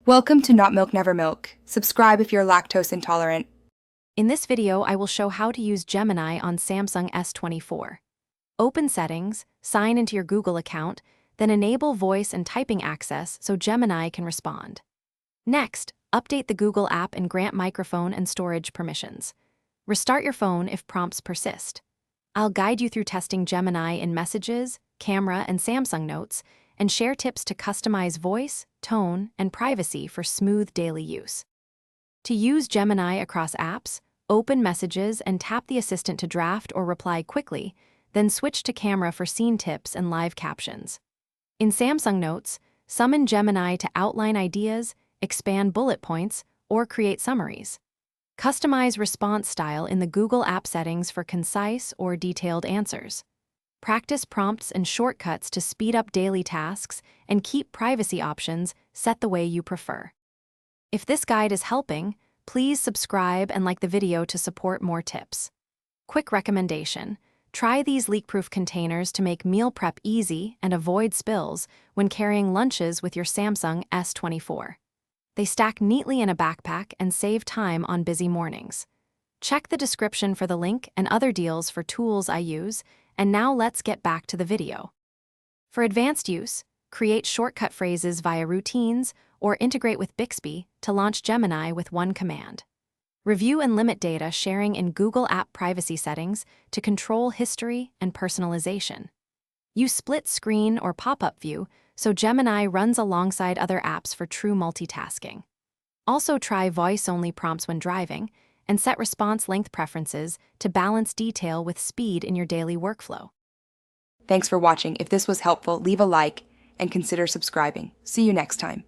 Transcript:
Welcome to Not Milk Never Milk. Subscribe if you're lactose intolerant. In this video, I will show how to use Gemini on Samsung S24. Open Settings, sign into your Google account, then enable voice and typing access so Gemini can respond. Next, update the Google app and grant microphone and storage permissions. Restart your phone if prompts persist. I'll guide you through testing Gemini in Messages, Camera, and Samsung Notes, and share tips to customize voice, tone, and privacy for smooth daily use. To use Gemini across apps, open Messages and tap the assistant to draft or reply quickly, then switch to Camera for scene tips and live captions. In Samsung Notes, summon Gemini to outline ideas, expand bullet points, or create summaries. Customize response style in the Google app settings for concise or detailed answers. Practice prompts and shortcuts to speed up daily tasks and keep privacy options set the way you prefer. If this guide is helping, please subscribe and like the video to support more tips. Quick recommendation: try these leak-proof containers to make meal prep easy and avoid spills when carrying lunches with your Samsung S24. They stack neatly in a backpack and save time on busy mornings. Check the description for the link and other deals for tools I use, and now let's get back to the video. For advanced use, create shortcut phrases via routines or integrate with Bixby to launch Gemini with one command. Review and limit data sharing in Google App privacy settings to control history and personalization. Use split screen or pop-up view so Gemini runs alongside other apps for true multitasking. Also try voice-only prompts when driving, and set response length preferences to balance detail with speed in your daily workflow. Thanks for watching. If this was helpful, leave a like and consider subscribing. See you next time.